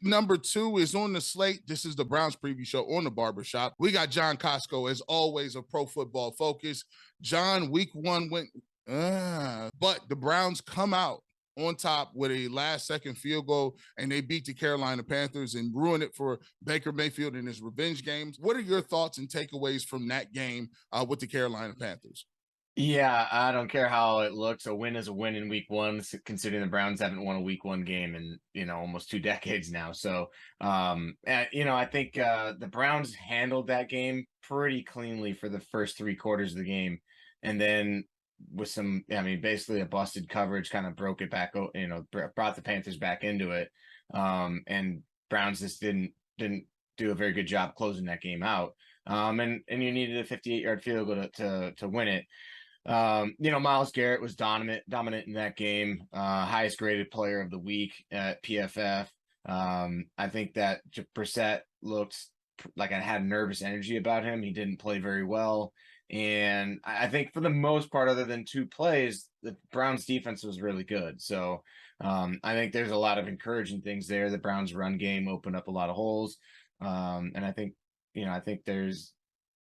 number 2 is on the slate. This is the Browns preview show on the Barbershop. We got John Kosko, as always, of Pro Football Focus. John, week 1 went, but the Browns come out on top with a last-second field goal, and they beat the Carolina Panthers and ruin it for Baker Mayfield in his revenge games. What are your thoughts and takeaways from that game with the Carolina Panthers? Yeah, I don't care how it looks. A win is a win in week 1, considering the Browns haven't won a week 1 game in, almost 2 decades now. So, I think the Browns handled that game pretty cleanly for the first 3 quarters of the game. And then with basically a busted coverage kind of broke it back, brought the Panthers back into it. And Browns just didn't do a very good job closing that game out. And you needed a 58-yard field goal to win it. Myles Garrett was dominant in that game, highest graded player of the week at PFF. I think that Brissett looked like I had nervous energy about him. He didn't play very well. And I think for the most part, other than 2 plays, the Browns defense was really good. So I think there's a lot of encouraging things there. The Browns run game opened up a lot of holes. And I think there's,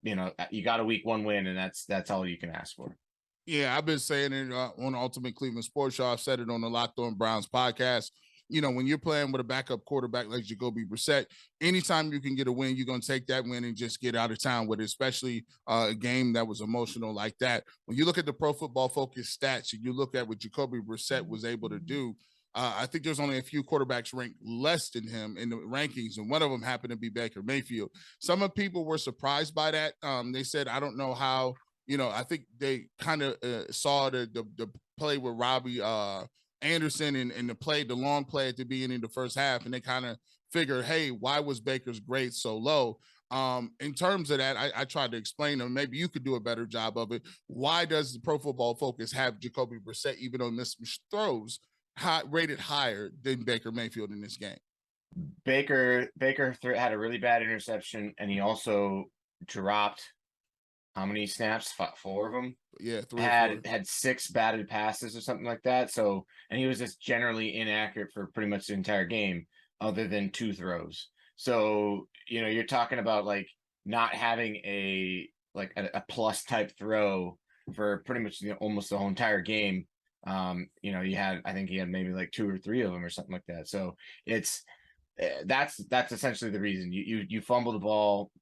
you got a week 1 win, and that's all you can ask for. Yeah, I've been saying it on Ultimate Cleveland Sports Show. I've said it on the Locked On Browns podcast. When you're playing with a backup quarterback like Jacoby Brissett, anytime you can get a win, you're going to take that win and just get out of town with it, especially a game that was emotional like that. When you look at the Pro Football Focus stats and you look at what Jacoby Brissett was able to do, I think there's only a few quarterbacks ranked less than him in the rankings, and one of them happened to be Baker Mayfield. Some of people were surprised by that. They said, I don't know how, I think they kind of saw the play with Robbie Anderson and the long play at the beginning of the first half, and they kind of figured, hey, why was Baker's grade so low? In terms of that, I tried to explain them. Maybe you could do a better job of it. Why does the Pro Football Focus have Jacoby Brissett, even though missed throws, rated higher than Baker Mayfield in this game? Baker had a really bad interception, and he also dropped how many snaps? 4 of them. Yeah, 3 had 6 batted passes or something like that. So, and he was just generally inaccurate for pretty much the entire game, other than 2 throws. So, you're talking about like not having a plus type throw for pretty much almost the whole entire game. I think he had maybe like 2 or 3 of them or something like that. So it's that's essentially the reason you fumble the ball.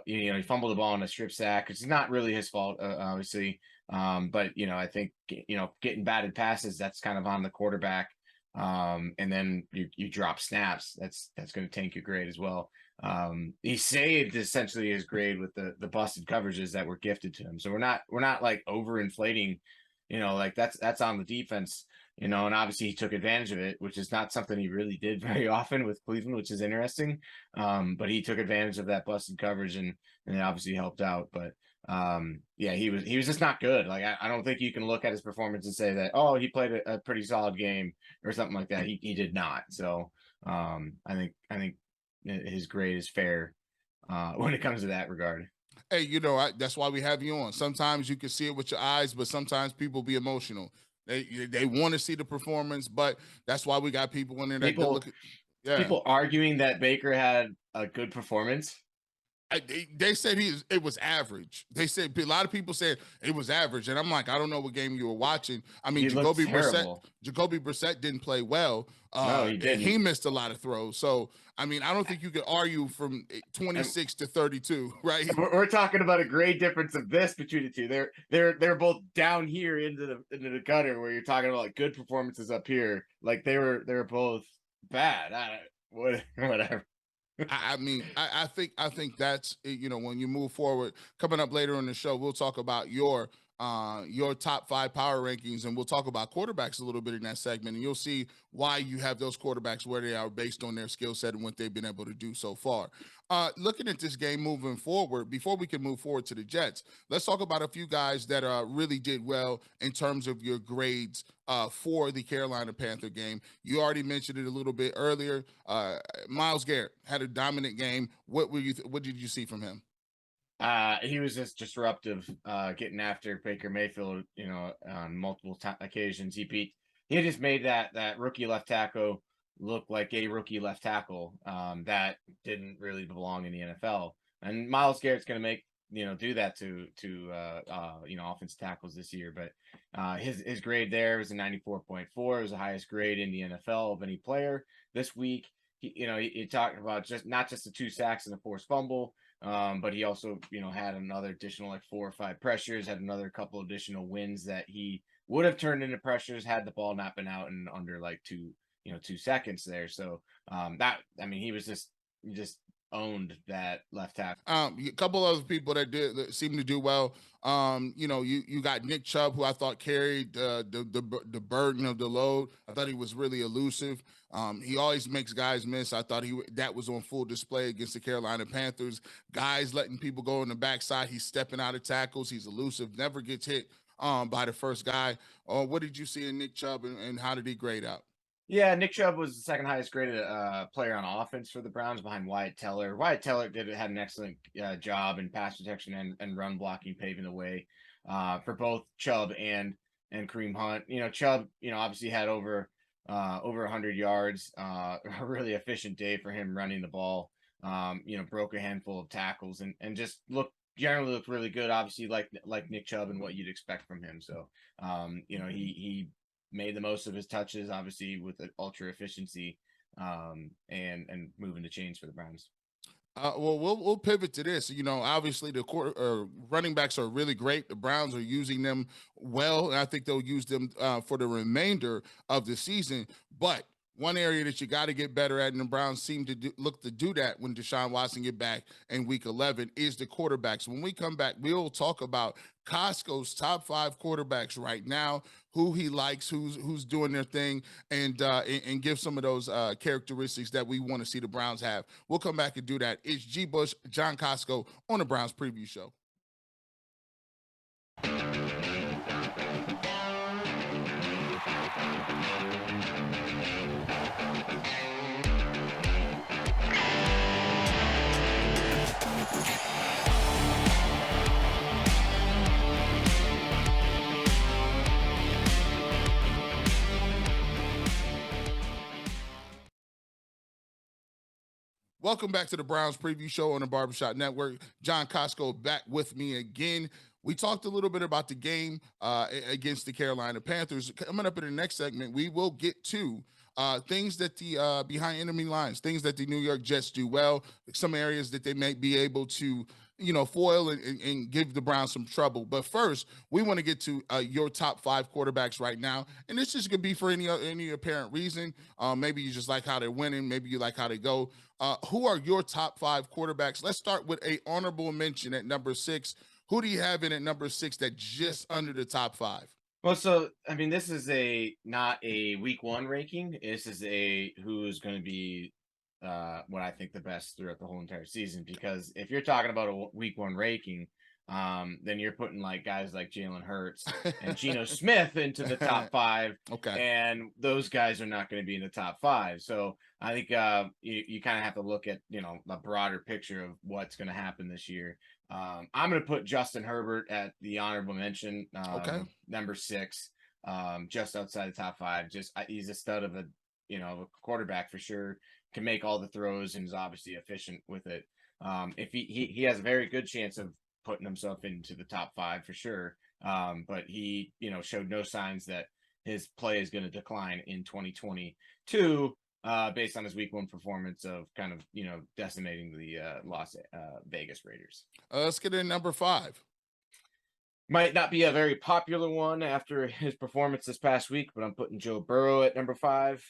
He fumbled the ball in a strip sack. It's not really his fault, obviously. But I think getting batted passes, that's kind of on the quarterback. And then you drop snaps. That's going to tank your grade as well. He saved essentially his grade with the busted coverages that were gifted to him. So we're not like overinflating. That's on the defense. And obviously he took advantage of it, which is not something he really did very often with Cleveland, which is interesting. But he took advantage of that busted coverage and it obviously helped out. But he was just not good. Like I don't think you can look at his performance and say that, oh, he played a pretty solid game or something like that. He did not. So I think his grade is fair when it comes to that regard. Hey, that's why we have you on. Sometimes you can see it with your eyes, but sometimes people be emotional. They want to see the performance, but that's why we got people in there that look at, people arguing that Baker had a good performance. They said it was average. They said a lot of people said it was average, and I'm like, I don't know what game you were watching. I mean, Jacoby Brissett didn't play well. No, he didn't. He missed a lot of throws. So I mean, I don't think you could argue from 26 to 32, right? We're talking about a grade difference of this between the two. They're both down here into the gutter, where you're talking about like good performances up here. Like they were both bad. Whatever. I mean, I think that's, when you move forward. Coming up later in the show, we'll talk about your top 5 power rankings, and we'll talk about quarterbacks a little bit in that segment, and you'll see why you have those quarterbacks where they are based on their skill set and what they've been able to do so far. Looking at this game moving forward, before we can move forward to the Jets, let's talk about a few guys that really did well in terms of your grades for the Carolina Panther game. You already mentioned it a little bit earlier. Myles Garrett had a dominant game. What did you see from him? He was just disruptive, getting after Baker Mayfield, on multiple occasions. He just made that rookie left tackle look like a rookie left tackle that didn't really belong in the NFL. And Myles Garrett's going to make do that to offensive tackles this year. But his grade there was a 94.4. It was the highest grade in the NFL of any player this week. He talked about not just the 2 sacks and the forced fumble, but he also had another additional like 4 or 5 pressures, had another couple additional wins that he would have turned into pressures had the ball not been out in under like 2 seconds there. So he was just owned that left tackle. A couple other people that seem to do well. You got Nick Chubb, who I thought carried the burden of the load. I thought he was really elusive. He always makes guys miss. I thought that was on full display against the Carolina Panthers. Guys letting people go on the backside. He's stepping out of tackles. He's elusive. Never gets hit by the first guy. What did you see in Nick Chubb, and how did he grade out? Yeah, Nick Chubb was the second highest graded player on offense for the Browns behind Wyatt Teller. Wyatt Teller had an excellent job in pass protection and run blocking, paving the way for both Chubb and Kareem Hunt. Chubb, obviously had over 100 yards, a really efficient day for him running the ball. Broke a handful of tackles and just generally looked really good. Obviously, like Nick Chubb and what you'd expect from him. So, he made the most of his touches, obviously with ultra efficiency, and moving the chains for the Browns. We'll pivot to this. Obviously the running backs are really great. The Browns are using them well, and I think they'll use them for the remainder of the season. But one area that you got to get better at, and the Browns seem to look to do that when Deshaun Watson get back in Week 11, is the quarterbacks. When we come back, we'll talk about Kosko's top 5 quarterbacks right now, who he likes, who's doing their thing, and give some of those characteristics that we want to see the Browns have. We'll come back and do that. It's G. Bush, John Kosko on the Browns Preview Show. Welcome back to the Browns Preview Show on the Barbershop Network. John Kosko back with me again. We talked a little bit about the game against the Carolina Panthers. Coming up in the next segment, we will get to things that the behind enemy lines, things that the New York Jets do well, some areas that they may be able to foil and give the Browns some trouble. But first, we want to get to your top 5 quarterbacks right now. And this is going to be for any apparent reason. Maybe you just like how they're winning. Maybe you like how they go. Who are your top 5 quarterbacks? Let's start with a honorable mention at number 6. Who do you have in at number 6 that just under the top 5? Well, so this is not a Week 1 ranking. This is who's going to be what I think the best throughout the whole entire season. Because if you're talking about a Week 1 ranking, then you're putting like guys like Jalen Hurts and Geno Smith into the top 5. Okay. And those guys are not going to be in the top 5. So I think you kind of have to look at, the broader picture of what's going to happen this year. I'm going to put Justin Herbert at the honorable mention, number 6, just outside the top 5. He's a stud of a quarterback for sure. Can make all the throws and is obviously efficient with it. If he has a very good chance of putting himself into the top 5 for sure. But he, showed no signs that his play is going to decline in 2022, based on his Week 1 performance of kind of, decimating the Las Vegas Raiders. Let's get in number 5. Might not be a very popular one after his performance this past week, but I'm putting Joe Burrow at number 5.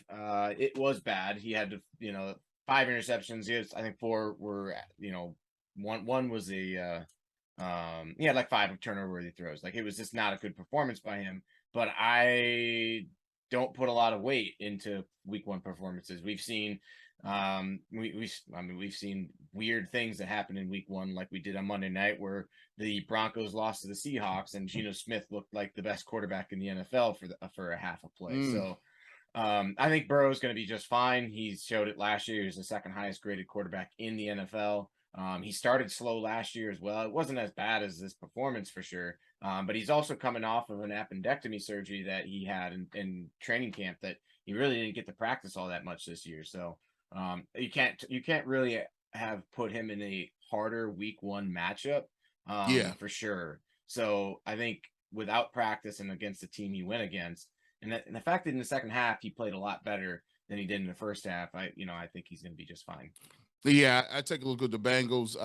It was bad. He had to, 5 interceptions. I think 4 were, one was he had like 5 turnover-worthy throws. Like, it was just not a good performance by him. But I don't put a lot of weight into Week 1 performances. We've seen we've seen weird things that happen in Week 1, like we did on Monday night, where the Broncos lost to the Seahawks and Geno Smith looked like the best quarterback in the NFL for a half a play. So I think Burrow is going to be just fine. He showed it last year. He was the second highest graded quarterback in the NFL. He started slow last year as well. It wasn't as bad as this performance for sure. But he's also coming off of an appendectomy surgery that he had in training camp that he really didn't get to practice all that much this year. So you can't really have put him in a harder week one matchup Yeah. for sure. So I think without practice and against the team he went against, and the fact that in the second half he played a lot better than he did in the first half, I think he's going to be just fine. Yeah, I take a look at the Bengals.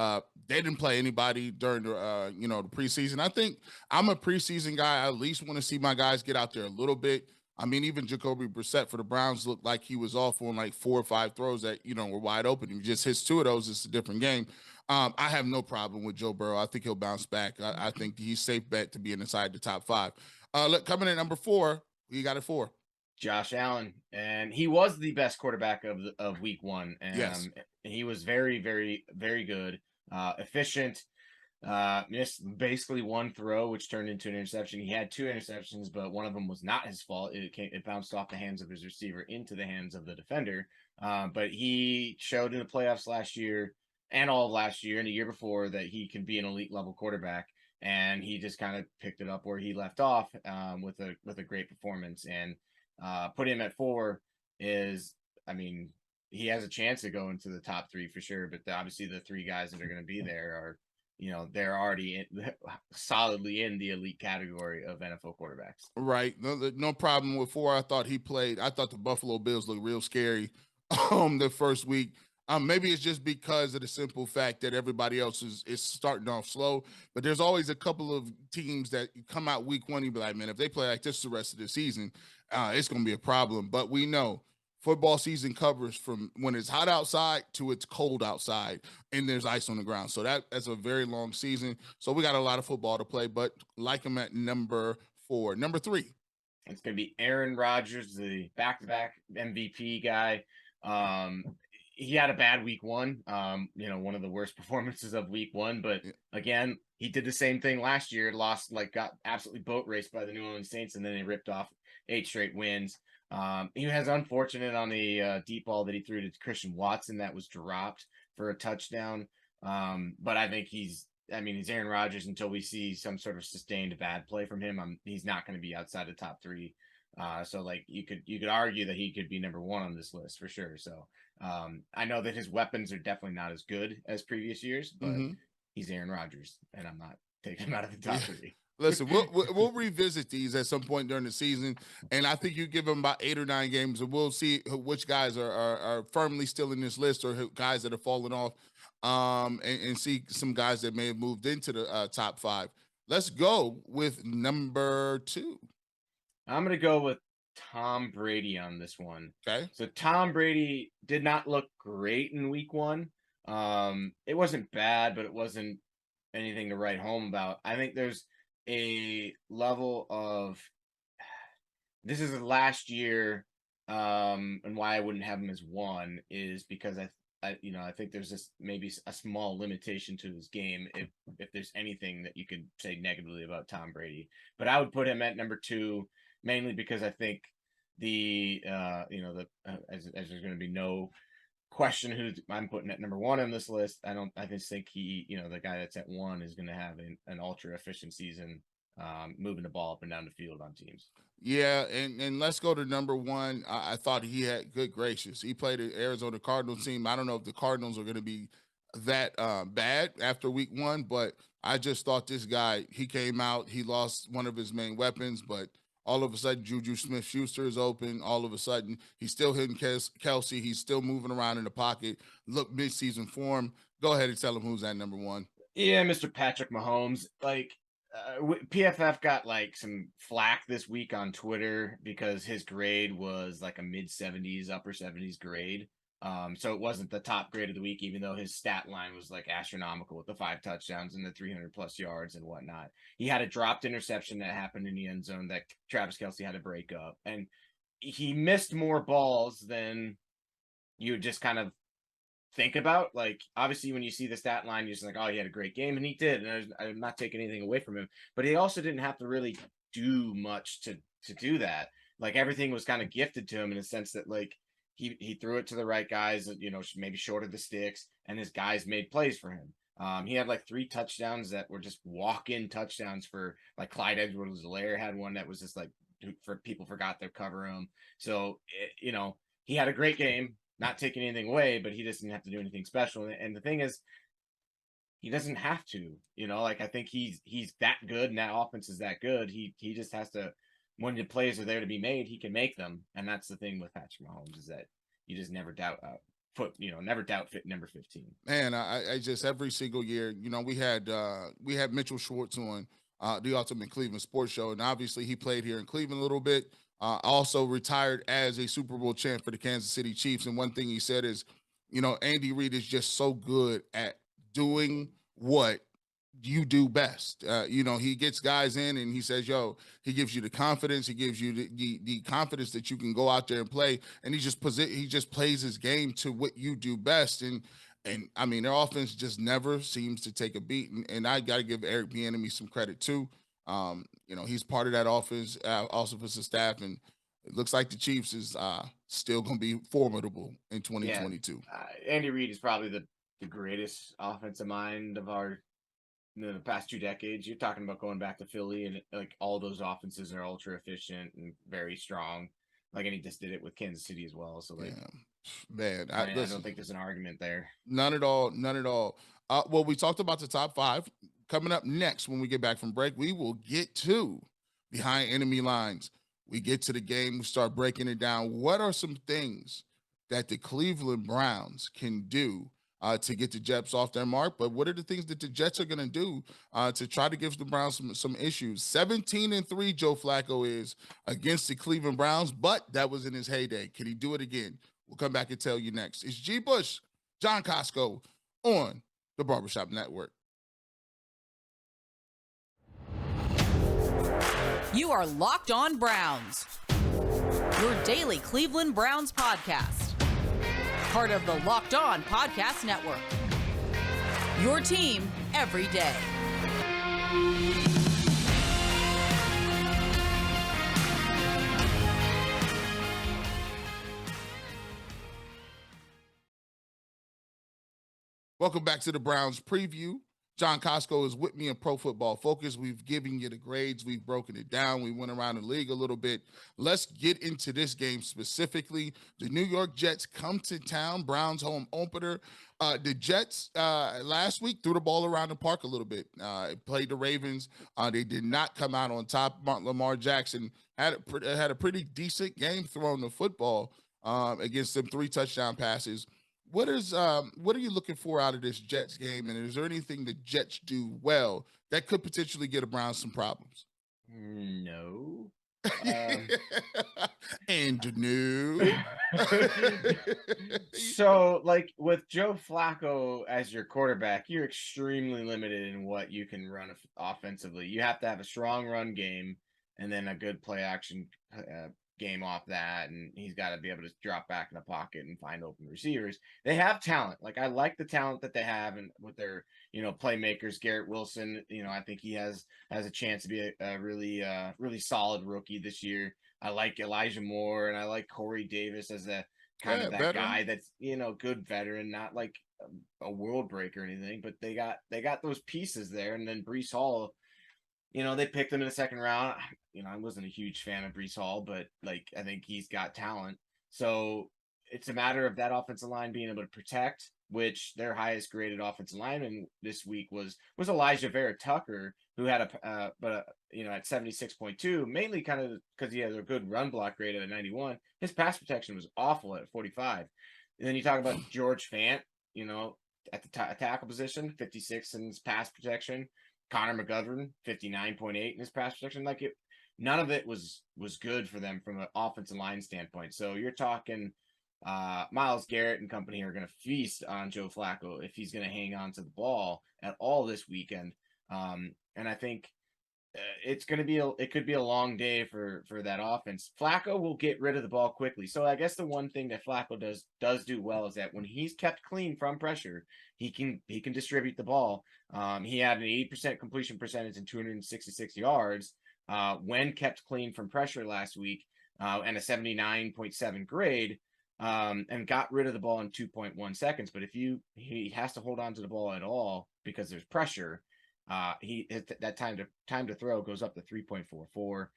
They didn't play anybody during the the preseason. I think I'm a preseason guy. I at least want to see my guys get out there a little bit. I mean, even Jacoby Brissett for the Browns looked like he was off on like 4 or 5 throws that were wide open. He just hits 2 of those. It's a different game. I have no problem with Joe Burrow. I think he'll bounce back. I think he's safe bet to be inside the top 5. Look, coming in number 4, you got it 4. Josh Allen, and he was the best quarterback of week one. Yes. He was very, very, very good, efficient. Missed basically one throw, which turned into an interception. He had 2 interceptions, but one of them was not his fault. It bounced off the hands of his receiver into the hands of the defender. But he showed in the playoffs last year and all of last year and the year before that he can be an elite level quarterback. And he just kind of picked it up where he left off with a great performance. And put him at 4 is, I mean, he has a chance to go into the top 3 for sure. But obviously the 3 guys that are going to be there are, they're already solidly in the elite category of NFL quarterbacks. Right. No problem with 4. I thought the Buffalo Bills looked real scary the first week. Maybe it's just because of the simple fact that everybody else is starting off slow, but there's always a couple of teams that come out week 1, you be like, man, if they play like this the rest of the season, it's going to be a problem. But we know football season covers from when it's hot outside to it's cold outside and there's ice on the ground. So that's a very long season. So we got a lot of football to play, but like him at number 4. Number 3. It's going to be Aaron Rodgers, the back-to-back MVP guy. He had a bad week 1, one of the worst performances of week 1. But again, he did the same thing last year, got absolutely boat raced by the New Orleans Saints, and then they ripped off 8 straight wins. He was unfortunate on the deep ball that he threw to Christian Watson that was dropped for a touchdown. But I think he's Aaron Rodgers until we see some sort of sustained bad play from him. He's not going to be outside the top 3. So like you could argue that he could be number 1 on this list for sure. So I know that his weapons are definitely not as good as previous years, but he's Aaron Rodgers, and I'm not taking him out of the top 3. Listen, we'll revisit these at some point during the season, and I think you give him about 8 or 9 games, and we'll see which guys are firmly still in this list or guys that are falling off, and see some guys that may have moved into the top 5. Let's go with number 2. I'm going to go with Tom Brady on this one. Okay. So Tom Brady did not look great in week 1. It wasn't bad, but it wasn't anything to write home about. I think there's a level of, this is last year, and why I wouldn't have him as 1 is because I think there's this maybe a small limitation to his game if there's anything that you could say negatively about Tom Brady. But I would put him at number 2 mainly because I think as there's going to be no question who I'm putting at number 1 on this list. I just think he, the guy that's at 1 is going to have an ultra efficient season, moving the ball up and down the field on teams. Yeah, and let's go to number 1. I thought he had, good gracious, he played an Arizona Cardinals team. I don't know if the Cardinals are going to be that bad after week 1, but I just thought this guy, he came out, he lost one of his main weapons, but all of a sudden Juju Smith-Schuster is open. All of a sudden he's still hitting Kelsey. He's still moving around in the pocket. Look, midseason form. Go ahead and tell him who's at number 1. Yeah, Mr. Patrick Mahomes. PFF got some flack this week on Twitter because his grade was like a mid-70s, upper 70s grade. So it wasn't the top grade of the week, even though his stat line was astronomical with the 5 touchdowns and the 300+ yards and whatnot. He had a dropped interception that happened in the end zone that Travis Kelce had to break up, and he missed more balls than you just kind of think about. Obviously when you see the stat line, you're just like, oh, he had a great game, and he did, and I'm not taking anything away from him, but he also didn't have to really do much to do that. Everything was kind of gifted to him in a sense that he threw it to the right guys, maybe short of the sticks, and his guys made plays for him. He had like 3 touchdowns that were just walk-in touchdowns for like Clyde Edwards-Helaire had one that was just like for people forgot to cover him. So he had a great game, not taking anything away, but he doesn't have to do anything special. And the thing is, he doesn't have to. Like I think he's that good, and that offense is that good. He just has to. When the plays are there to be made, he can make them, and that's the thing with Patrick Mahomes is that you just never doubt never doubt fit number 15. Man, I just every single year, we had Mitchell Schwartz on the Ultimate Cleveland Sports Show, and obviously he played here in Cleveland a little bit. Also retired as a Super Bowl champ for the Kansas City Chiefs. And one thing he said is, Andy Reid is just so good at doing what you do best. He gets guys in and he says, he gives you the confidence. He gives you the confidence that you can go out there and play. And he just plays his game to what you do best. And I mean, their offense just never seems to take a beat. And I got to give Eric Bieniemy some credit too. He's part of that offense, also for the staff. And it looks like the Chiefs is still going to be formidable in 2022. Yeah, Andy Reid is probably the greatest offensive mind of the past 2 decades. You're talking about going back to Philly, and like all those offenses are ultra efficient and very strong. Like, and he just did it with Kansas City as well. So like, man, I don't think there's an argument there. None at all. Well, we talked about the top 5. Coming up next, when we get back from break, we will get to behind enemy lines. We get to the game, we start breaking it down. What are some things that the Cleveland Browns can do to get the Jets off their mark? But what are the things that the Jets are going to do to try to give the Browns some issues? 17-3 Joe Flacco is against the Cleveland Browns, but that was in his heyday. Can he do it again? We'll come back and tell you next. It's G. Bush, John Kosko on the Barbershop Network. You are Locked On Browns, your daily Cleveland Browns podcast. Part of the Locked On Podcast Network, your team every day. Welcome back to the Browns preview. John Kosko is with me in Pro Football Focus. We've given you the grades. We've broken it down. We went around the league a little bit. Let's get into this game specifically. The New York Jets come to town, Browns home opener. The Jets last week threw the ball around the park a little bit. Played the Ravens. They did not come out on top. Lamar Jackson had a pretty decent game throwing the football against them 3 touchdown passes. What are you looking for out of this Jets game? And is there anything the Jets do well that could potentially get the Browns some problems? No. And no. So, like with Joe Flacco as your quarterback, you're extremely limited in what you can run offensively. You have to have a strong run game and then a good play action game off that, and he's got to be able to drop back in the pocket and find open receivers. They have talent. Like, I like the talent that they have, and with their playmakers. Garrett Wilson, I think he has a chance to be a really solid rookie this year. I like Elijah Moore, and I like Corey Davis as a kind of that veteran guy that's good veteran, not like a world breaker or anything, but they got those pieces there. And then Breece Hall, they picked him in the second round. I wasn't a huge fan of Breece Hall, but like, I think he's got talent. So it's a matter of that offensive line being able to protect, which their highest graded offensive lineman this week was Elijah Vera Tucker, who had at 76.2, mainly kind of because he has a good run block grade at 91. His pass protection was awful at 45. And then you talk about George Fant, at the tackle position, 56 in his pass protection. Connor McGovern, 59.8 in his pass protection. None of it was good for them from an offensive line standpoint. So you're talking Myles Garrett and company are going to feast on Joe Flacco if he's going to hang on to the ball at all this weekend. And I think it could be a long day for that offense. Flacco will get rid of the ball quickly. So I guess the one thing that Flacco does do well is that when he's kept clean from pressure, he can distribute the ball. He had an 80% completion percentage and 266 yards when kept clean from pressure last week, and a 79.7 grade. and got rid of the ball in 2.1 seconds. But if he has to hold on to the ball at all because there's pressure, that time to throw goes up to 3.44,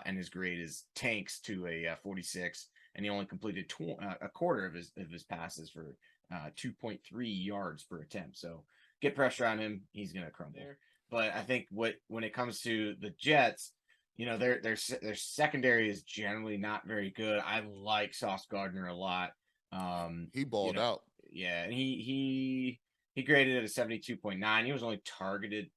and his grade is tanks to a 46, and he only completed a quarter of his passes for 2.3 yards per attempt. So get pressure on him, he's gonna crumble. But I think when it comes to the Jets, their secondary is generally not very good. I like Sauce Gardner a lot. He balled out. Yeah, and he graded at a 72.9. He was only targeted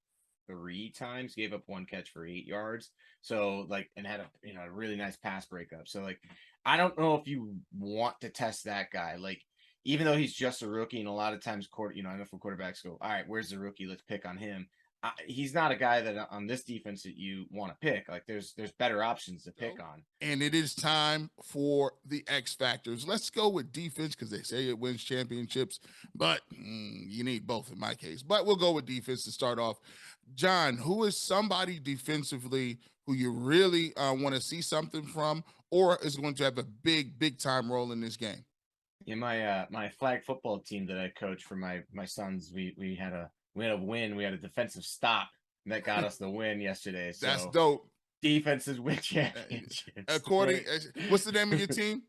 3 times, gave up 1 catch for 8 yards. So and had a really nice pass breakup. So I don't know if you want to test that guy. Even though he's just a rookie, and a lot of times NFL quarterbacks go, all right, where's the rookie? Let's pick on him. He's not a guy that on this defense that you want to pick. There's better options to pick on. And it is time for the X factors. Let's go with defense because they say it wins championships, but you need both in my case. But we'll go with defense to start off. John, who is somebody defensively who you really want to see something from, or is going to have a big time role in this game? Yeah, my flag football team that I coach for my sons, we had a win. We had a defensive stop that got us the win yesterday. So that's dope. Defenses win championships. What's the name of your team?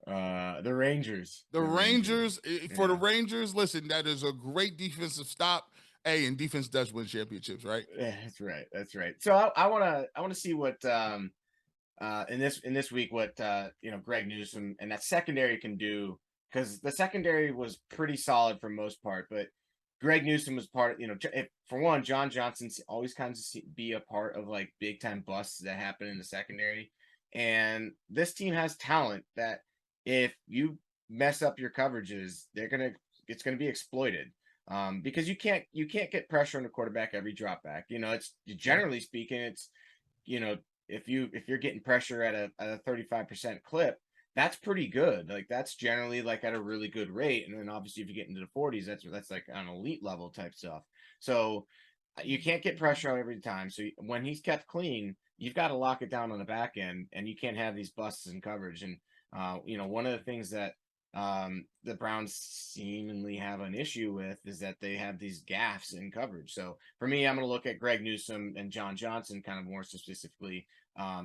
The Rangers. The Rangers. For the Rangers, listen, that is a great defensive stop. Hey, and defense does win championships, right? Yeah, that's right. So I wanna see what in this week what Greg Newsome and that secondary can do, because the secondary was pretty solid for most part, but Greg Newsome was part of, for one, John Johnson always kind of be a part of big time busts that happen in the secondary. And this team has talent that if you mess up your coverages, it's going to be exploited. Because you can't get pressure on the quarterback every drop back. It's generally speaking, it's, if you're getting pressure at a 35% clip, that's pretty good. That's generally at a really good rate. And then obviously if you get into the 40s, that's an elite level type stuff. So you can't get pressure on every time. So when he's kept clean, you've got to lock it down on the back end, and you can't have these busts in coverage. And one of the things that the Browns seemingly have an issue with is that they have these gaffes in coverage. So for me, I'm going to look at Greg Newsome and John Johnson kind of more specifically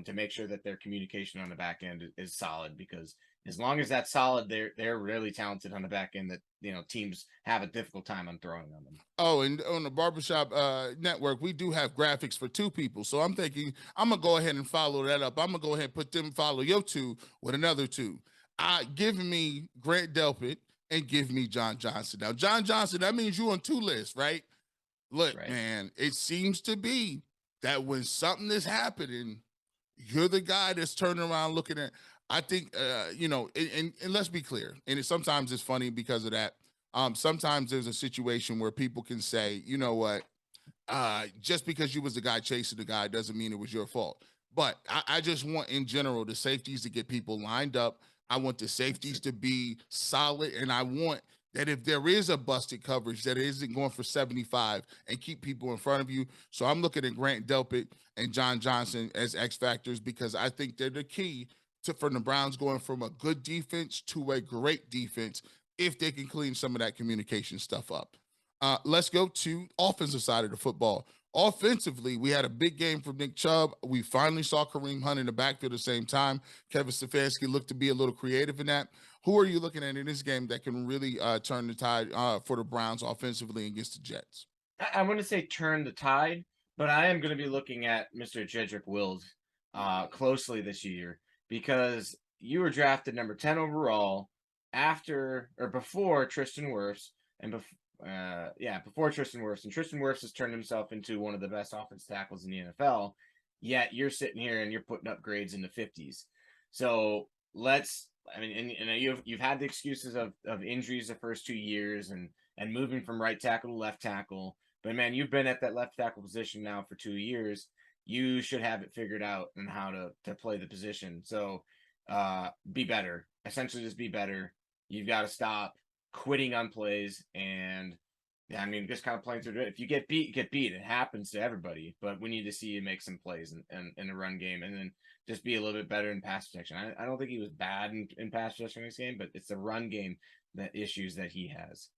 to make sure that their communication on the back end is solid, because as long as that's solid, they're really talented on the back end that teams have a difficult time on throwing on them. Oh, and on the Barbershop Network, we do have graphics for 2 people. So I'm thinking I'm gonna go ahead and follow that up. I'm gonna go ahead and follow your 2 with another 2. Give me Grant Delpit and give me John Johnson. Now, John Johnson, that means you on 2 lists, right? Look, right, man, it seems to be that when something is happening, you're the guy that's turning around looking at. I think, and let's be clear. And sometimes it's funny because of that. Sometimes there's a situation where people can say, you know what, just because you was the guy chasing the guy doesn't mean it was your fault. But I just want, in general, the safeties to get people lined up. I want the safeties to be solid, and I want that if there is a busted coverage, that it isn't going for 75 and keep people in front of you. So I'm looking at Grant Delpit and John Johnson as X factors, because I think they're the key for the Browns going from a good defense to a great defense if they can clean some of that communication stuff up. Let's go to offensive side of the football. Offensively, we had a big game from Nick Chubb. We finally saw Kareem Hunt in the backfield at the same time. Kevin Stefanski looked to be a little creative in that. Who are you looking at in this game that can really turn the tide for the Browns offensively against the Jets? I want to say turn the tide, but I am going to be looking at Mr. Jedrick Wills closely this year, because you were drafted number 10 overall before Tristan Wirfs, and before Tristan Wirfs, and Tristan Wirfs has turned himself into one of the best offensive tackles in the NFL. Yet you're sitting here and you're putting up grades in the 50s. So you've had the excuses of injuries the first 2 years and moving from right tackle to left tackle. But man, you've been at that left tackle position now for 2 years. You should have it figured out on how to play the position. So be better. Essentially just be better. You've got to stop quitting on plays and Yeah, I mean, just kind of playing through it. If you get beat, get beat. It happens to everybody, but we need to see you make some plays in the run game, and then just be a little bit better in pass protection. I don't think he was bad in pass protection in this game, but it's the run game that issues that he has.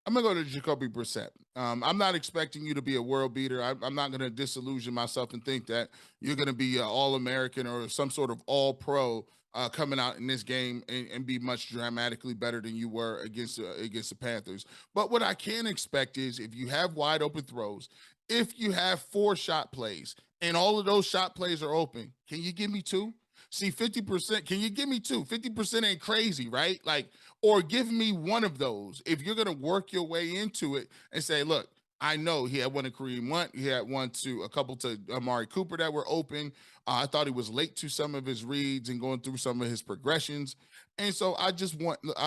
I'm gonna go to Jacoby Brissett. I'm not expecting you to be a world beater. I'm not gonna disillusion myself and think that you're gonna be an All-American or some sort of All-Pro coming out in this game and be much dramatically better than you were against the Panthers. But what I can expect is if you have wide open throws, if you have 4 shot plays, and all of those shot plays are open, can you give me 2? See, 50%, can you give me 2? 50% ain't crazy, right? Like, or give me one of those. If you're going to work your way into it and say, look, I know he had one to Kareem Hunt. He had one to a couple to Amari Cooper that were open. I thought he was late to some of his reads and going through some of his progressions. And so I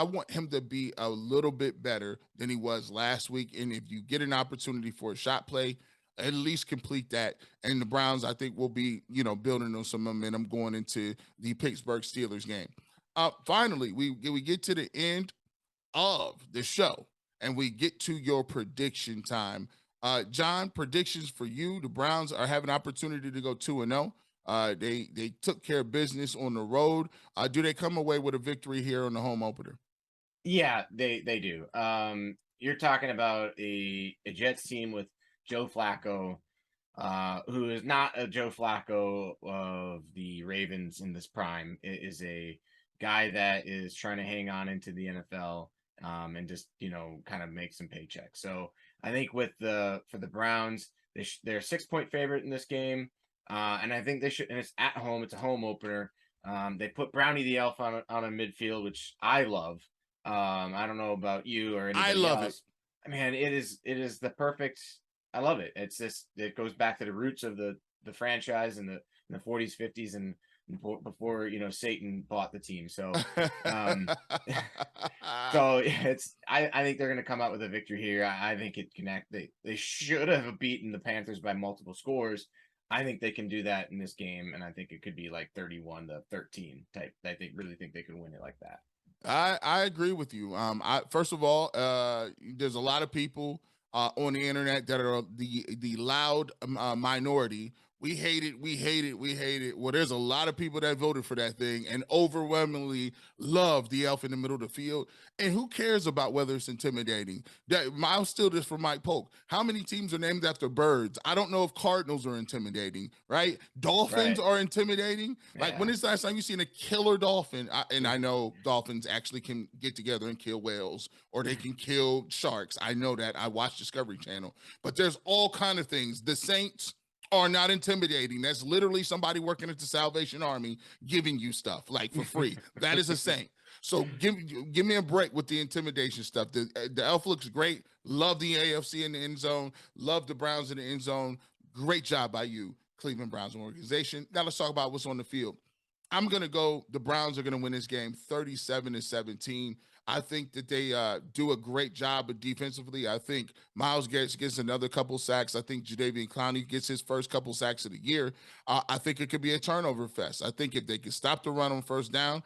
want him to be a little bit better than he was last week. And if you get an opportunity for a shot play, at least complete that. And the Browns, I think, will be, building on some momentum going into the Pittsburgh Steelers game. Finally, we get to the end of the show and we get to your prediction time. John, predictions for you. The Browns are having an opportunity to go 2-0. They took care of business on the road. Do they come away with a victory here on the home opener? Yeah, they do. You're talking about a Jets team with Joe Flacco, who is not a Joe Flacco of the Ravens in this prime. It is a guy that is trying to hang on into the NFL and just, kind of make some paychecks. So I think for the Browns, they're a 6-point favorite in this game. And I think they should, and it's at home. It's a home opener. They put Brownie the Elf on a midfield, which I love. I don't know about you or anybody I love else. it. Man, it is the perfect. I love it. It's just, it goes back to the roots of the franchise in the 40s, 50s, and before Satan bought the team. So so I think they're going to come out with a victory here. I think it connect. They should have beaten the Panthers by multiple scores. I think they can do that in this game, and I think it could be like 31-13 type. Really think they could win it like that. I agree with you. First of all, there's a lot of people on the internet that are the loud minority. We hate it. We hate it. We hate it. Well, there's a lot of people that voted for that thing and overwhelmingly love the elf in the middle of the field. And who cares about whether it's intimidating? I'll steal this from Mike Polk. How many teams are named after birds? I don't know if Cardinals are intimidating, right? Dolphins are intimidating. Like, when is the last time you seen a killer dolphin? I know dolphins actually can get together and kill whales, or they can kill sharks. I know that. I watch Discovery Channel. But there's all kind of things. The Saints are not intimidating. That's literally somebody working at the Salvation Army giving you stuff like for free. That is a saint. So give me a break with the intimidation stuff. The elf looks great. Love the AFC in the end zone. Love the Browns in the end zone. Great job by you, Cleveland Browns organization. Now let's talk about what's on the field. I'm going to go, the Browns are going to win this game 37-17. I think that they do a great job of defensively. I think Myles gets another couple sacks. I think Jadeveon Clowney gets his first couple sacks of the year. I think it could be a turnover fest. I think if they can stop the run on first down,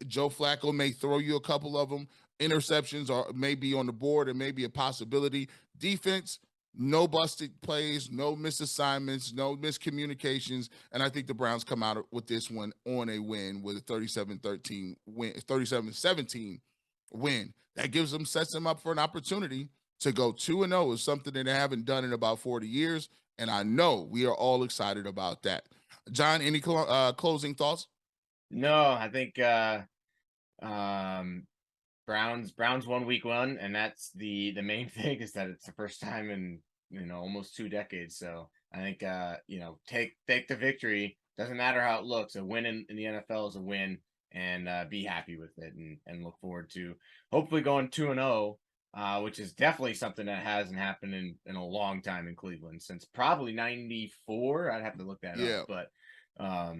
Joe Flacco may throw you a couple of them. Interceptions are maybe on the board and maybe a possibility. Defense, no busted plays, no misassignments, no miscommunications. And I think the Browns come out with this one on a win with a 37-13 win, 37-17 win. That sets them up for an opportunity to go 2-0 is something that they haven't done in about 40 years. And I know we are all excited about that. John, any closing thoughts? No, I think Browns won week 1, and that's the main thing, is that it's the first time in almost 2 decades. So I think take the victory. Doesn't matter how it looks. A win in the NFL is a win, and be happy with it, and look forward to hopefully going 2-0, which is definitely something that hasn't happened in a long time in Cleveland, since probably 94. I'd have to look that up, but I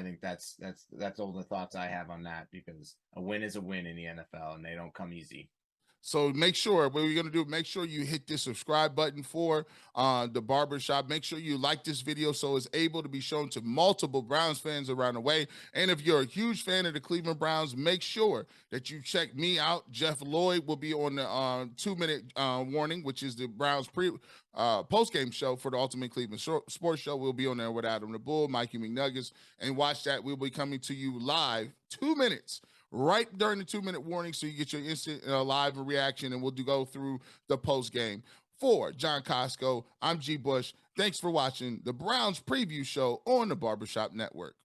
think that's all the thoughts I have on that, because a win is a win in the NFL and they don't come easy. So make sure what we're going to do, make sure you hit the subscribe button for the barbershop. Make sure you like this video so it's able to be shown to multiple Browns fans around the way. And if you're a huge fan of the Cleveland Browns, make sure that you check me out. Jeff Lloyd will be on the 2-minute warning, which is the Browns post-game show for the Ultimate Cleveland Sports Show. We'll be on there with Adam the Bull, Mikey McNuggets, and watch that. We'll be coming to you live 2 minutes right during the 2-minute warning, so you get your instant live reaction, and we'll go through the post-game. For John Kosko, I'm G. Bush. Thanks for watching the Browns Preview Show on the Barbershop Network.